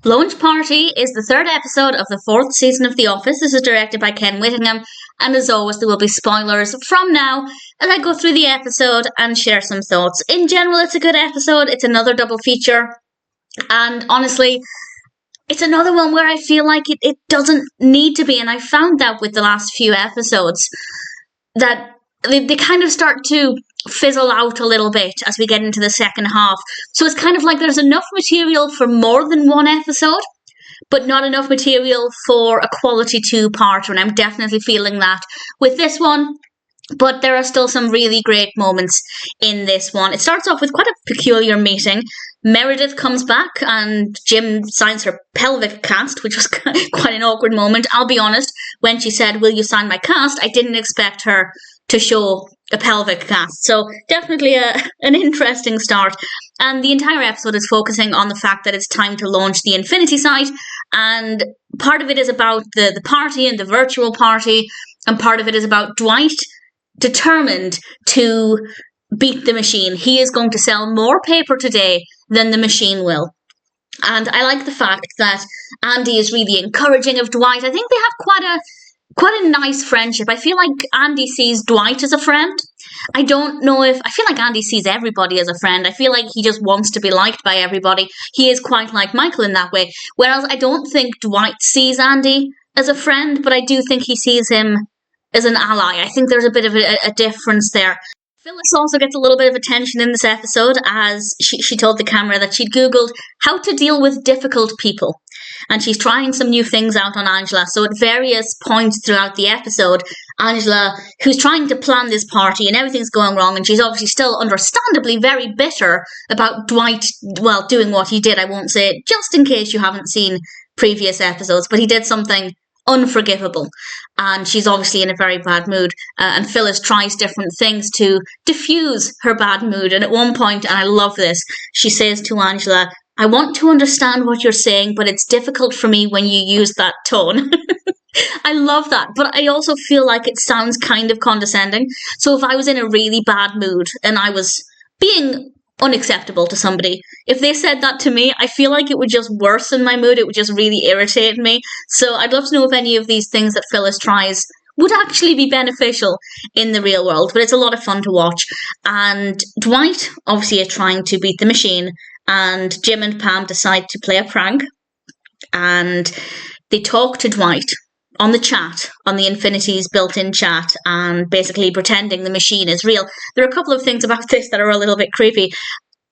Launch Party is the third episode of the fourth season of The Office. This is directed by Ken Whittingham, and as always, there will be spoilers from now as I go through the episode and share some thoughts. In general, it's a good episode. It's another double feature, and honestly, it's another one where I feel like it doesn't need to be, and I found that with the last few episodes, that they kind of start to fizzle out a little bit as we get into the second half. So it's kind of like there's enough material for more than one episode, but not enough material for a quality two-parter, and I'm definitely feeling that with this one. But there are still some really great moments in this one. It starts off with quite a peculiar meeting. Meredith comes back and Jim signs her pelvic cast, which was quite an awkward moment. I'll be honest, when she said, "Will you sign my cast?" I didn't expect her to show a pelvic cast. So definitely an interesting start. And the entire episode is focusing on the fact that it's time to launch the Infinity site. And part of it is about the party and the virtual party. And part of it is about Dwight determined to beat the machine. He is going to sell more paper today than the machine will. And I like the fact that Andy is really encouraging of Dwight. I think they have quite a nice friendship. I feel like Andy sees Dwight as a friend. I feel like Andy sees everybody as a friend. I feel like he just wants to be liked by everybody. He is quite like Michael in that way. Whereas I don't think Dwight sees Andy as a friend, but I do think he sees him as an ally. I think there's a bit of a difference there. Phyllis also gets a little bit of attention in this episode as she told the camera that she'd Googled how to deal with difficult people. And she's trying some new things out on Angela. So at various points throughout the episode, Angela, who's trying to plan this party and everything's going wrong, and she's obviously still understandably very bitter about Dwight, well, doing what he did. I won't say it, just in case you haven't seen previous episodes, but he did something unforgivable, and she's obviously in a very bad mood, and Phyllis tries different things to diffuse her bad mood, and at one point, and I love this, she says to Angela, "I want to understand what you're saying, but it's difficult for me when you use that tone." I love that, but I also feel like it sounds kind of condescending. So if I was in a really bad mood and I was being unacceptable to somebody, if they said that to me, I feel like it would just worsen my mood. It would just really irritate me. So I'd love to know if any of these things that Phyllis tries would actually be beneficial in the real world, but it's a lot of fun to watch. And Dwight obviously is trying to beat the machine, and Jim and Pam decide to play a prank, and they talk to Dwight on the chat, on the Infinity's built-in chat, and basically pretending the machine is real. There are a couple of things about this that are a little bit creepy.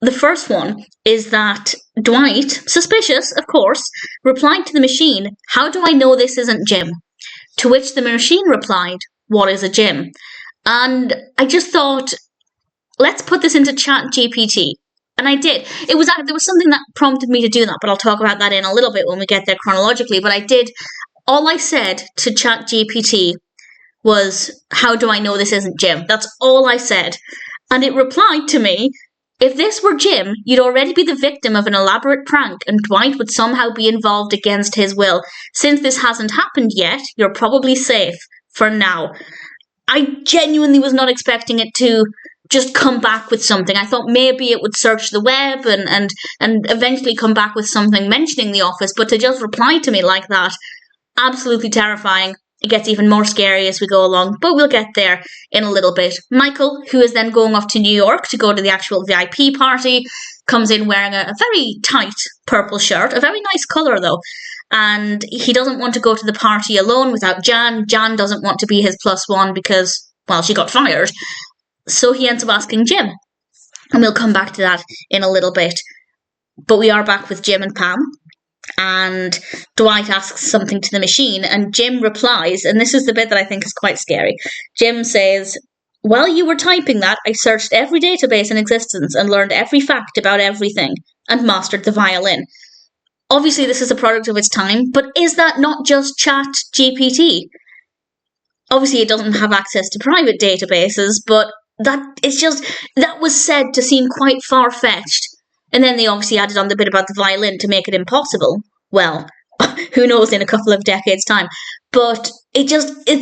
The first one is that Dwight, suspicious, of course, replied to the machine, "How do I know this isn't Jim?" To which the machine replied, "What is a Jim?" And I just thought, let's put this into Chat GPT. And I did. There was something that prompted me to do that, but I'll talk about that in a little bit when we get there chronologically. But I did. All I said to Chat GPT was, "How do I know this isn't Jim?" That's all I said. And it replied to me, "If this were Jim, you'd already be the victim of an elaborate prank, and Dwight would somehow be involved against his will. Since this hasn't happened yet, you're probably safe for now." I genuinely was not expecting it to just come back with something. I thought maybe it would search the web and eventually come back with something mentioning The Office, but to just reply to me like that, absolutely terrifying. It gets even more scary as we go along, but we'll get there in a little bit. Michael, who is then going off to New York to go to the actual VIP party, comes in wearing a very tight purple shirt, a very nice colour though, and he doesn't want to go to the party alone without Jan. Jan doesn't want to be his +1 because, well, she got fired. So he ends up asking Jim, and we'll come back to that in a little bit. But we are back with Jim and Pam, and Dwight asks something to the machine, and Jim replies, and this is the bit that I think is quite scary. Jim says, "While you were typing that, I searched every database in existence and learned every fact about everything, and mastered the violin." Obviously, this is a product of its time, but is that not just Chat GPT? Obviously, it doesn't have access to private databases, but that was said to seem quite far-fetched. And then they obviously added on the bit about the violin to make it impossible. Well, who knows in a couple of decades' time. But it's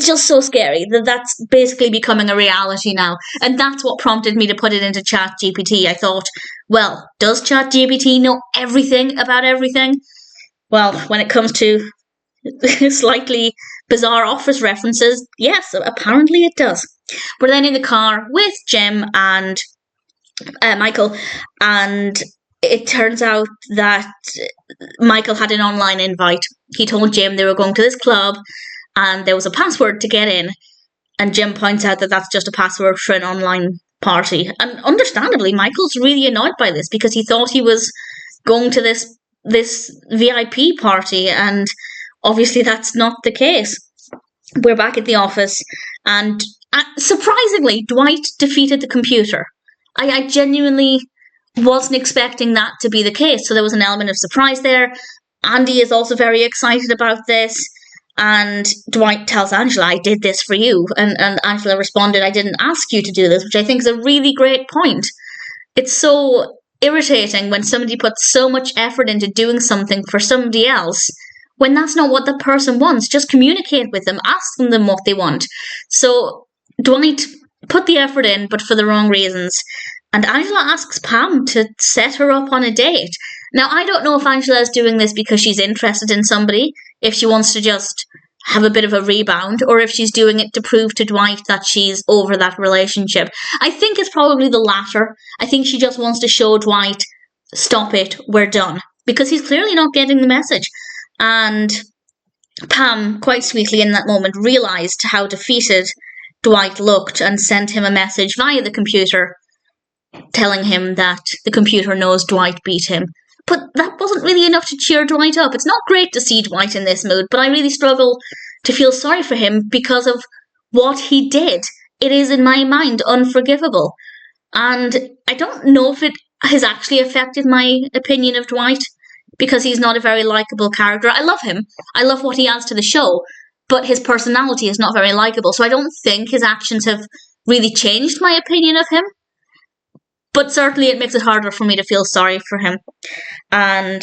just so scary that that's basically becoming a reality now. And that's what prompted me to put it into Chat GPT. I thought, well, does Chat GPT know everything about everything? Well, when it comes to slightly bizarre office references, yes, apparently it does. We're then in the car with Jim and Michael, and it turns out that Michael had an online invite. He told Jim they were going to this club, and there was a password to get in, and Jim points out that that's just a password for an online party. And understandably, Michael's really annoyed by this because he thought he was going to this VIP party, and obviously that's not the case. We're back at the office, and surprisingly, Dwight defeated the computer. I genuinely wasn't expecting that to be the case, so there was an element of surprise there. Andy is also very excited about this, and Dwight tells Angela, I did this for you, and Angela responded, I didn't ask you to do this, which I think is a really great point. It's so irritating when somebody puts so much effort into doing something for somebody else when that's not what the person wants. Just communicate with them, ask them what they want. So Dwight put the effort in, but for the wrong reasons. And Angela asks Pam to set her up on a date. Now, I don't know if Angela is doing this because she's interested in somebody, if she wants to just have a bit of a rebound, or if she's doing it to prove to Dwight that she's over that relationship. I think it's probably the latter. I think she just wants to show Dwight, stop it, we're done. Because he's clearly not getting the message. And Pam, quite sweetly in that moment, realised how defeated Dwight looked and sent him a message via the computer telling him that the computer knows Dwight beat him. But that wasn't really enough to cheer Dwight up. It's not great to see Dwight in this mood, but I really struggle to feel sorry for him because of what he did. It is, in my mind, unforgivable. And I don't know if it has actually affected my opinion of Dwight, because he's not a very likeable character. I love him. I love what he adds to the show, but his personality is not very likeable, so I don't think his actions have really changed my opinion of him. But certainly it makes it harder for me to feel sorry for him. And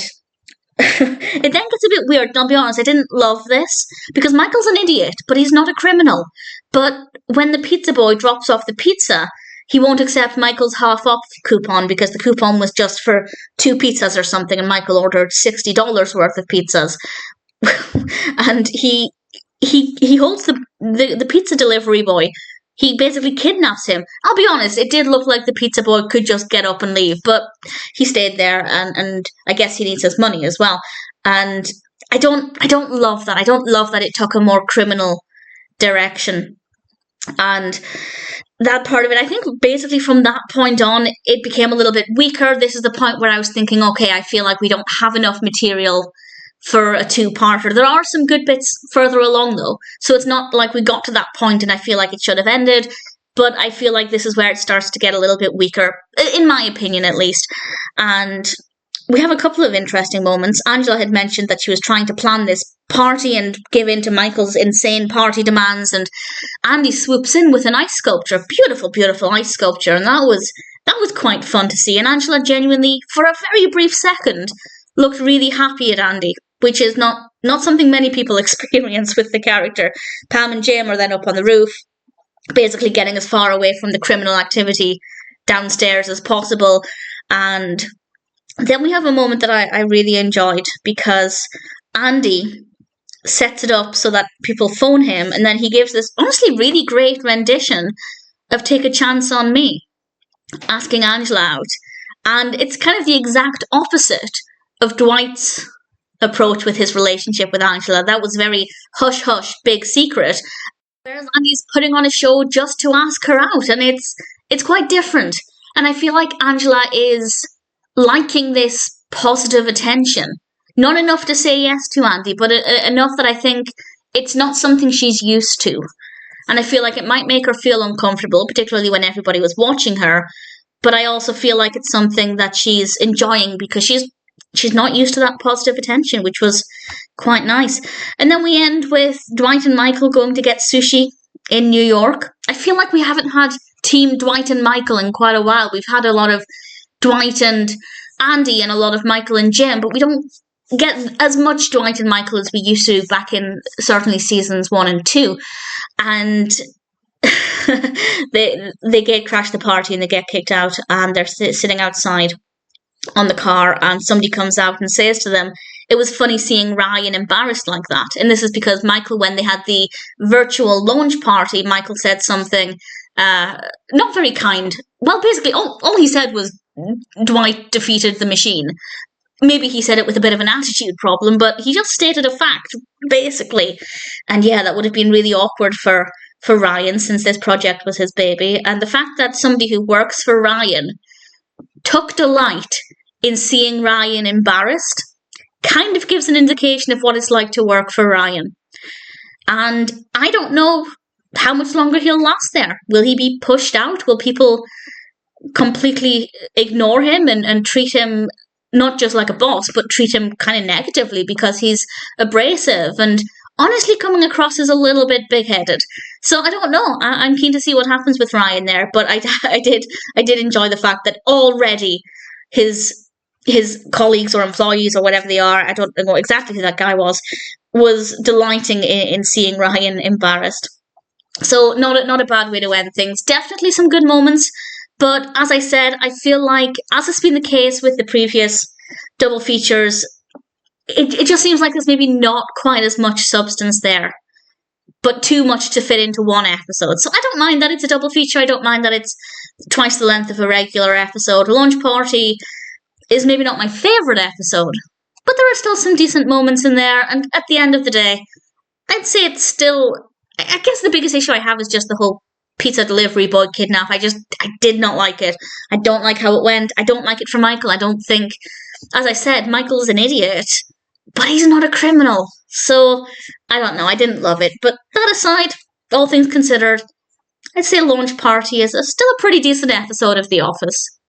it then gets a bit weird, and I'll be honest, I didn't love this, because Michael's an idiot, but he's not a criminal. But when the pizza boy drops off the pizza, he won't accept Michael's half-off coupon, because the coupon was just for 2 pizzas or something, and Michael ordered $60 worth of pizzas. And he holds the pizza delivery boy. He basically kidnaps him. I'll be honest, it did look like the pizza boy could just get up and leave, but he stayed there, and I guess he needs his money as well. And I don't love that. I don't love that it took a more criminal direction. And that part of it, I think basically from that point on, it became a little bit weaker. This is the point where I was thinking, okay, I feel like we don't have enough material for a 2-parter. There are some good bits further along, though. So it's not like we got to that point and I feel like it should have ended. But I feel like this is where it starts to get a little bit weaker, in my opinion at least. And we have a couple of interesting moments. Angela had mentioned that she was trying to plan this party and give in to Michael's insane party demands, and Andy swoops in with an ice sculpture, beautiful, beautiful ice sculpture, and that was quite fun to see. And Angela genuinely, for a very brief second, looked really happy at Andy, which is not something many people experience with the character. Pam and Jim are then up on the roof, basically getting as far away from the criminal activity downstairs as possible. And then we have a moment that I really enjoyed, because Andy sets it up so that people phone him, and then he gives this honestly really great rendition of Take a Chance on Me, asking Angela out. And it's kind of the exact opposite of Dwight's approach with his relationship with Angela. That was very hush-hush, big secret. Whereas Andy's putting on a show just to ask her out, and it's quite different. And I feel like Angela is liking this positive attention. Not enough to say yes to Andy, but enough that I think it's not something she's used to. And I feel like it might make her feel uncomfortable, particularly when everybody was watching her. But I also feel like it's something that she's enjoying, because she's not used to that positive attention, which was quite nice. And then we end with Dwight and Michael going to get sushi in New York. I feel like we haven't had Team Dwight and Michael in quite a while. We've had a lot of Dwight and Andy and a lot of Michael and Jim, but we don't get as much Dwight and Michael as we used to back in certainly seasons 1 and 2. And they get crash the party and they get kicked out, and they're sitting outside on the car, and somebody comes out and says to them, it was funny seeing Ryan embarrassed like that. And this is because Michael, when they had the virtual launch party, Michael said something not very kind. Well, basically, all he said was Dwight defeated the machine. Maybe he said it with a bit of an attitude problem, but he just stated a fact, basically. And yeah, that would have been really awkward for Ryan, since this project was his baby. And the fact that somebody who works for Ryan took delight in seeing Ryan embarrassed kind of gives an indication of what it's like to work for Ryan. And I don't know how much longer he'll last there. Will he be pushed out? Will people completely ignore him and treat him not just like a boss, but treat him kind of negatively because he's abrasive and honestly coming across as a little bit big-headed? So I don't know. I'm keen to see what happens with Ryan there, but I did enjoy the fact that already his colleagues or employees or whatever they are, I don't know exactly who that guy was delighting in seeing Ryan embarrassed. So not a bad way to end things. Definitely some good moments. But as I said, I feel like, as has been the case with the previous double features, it just seems like there's maybe not quite as much substance there, but too much to fit into one episode. So I don't mind that it's a double feature. I don't mind that it's twice the length of a regular episode. Launch Party is maybe not my favourite episode, but there are still some decent moments in there. And at the end of the day, I'd say it's still... I guess the biggest issue I have is just the whole pizza delivery boy kidnap. I did not like it. I don't like how it went. I don't like it for Michael. I don't think, as I said, Michael's an idiot, but he's not a criminal. So, I don't know. I didn't love it. But that aside, all things considered, I'd say Launch Party is still a pretty decent episode of The Office.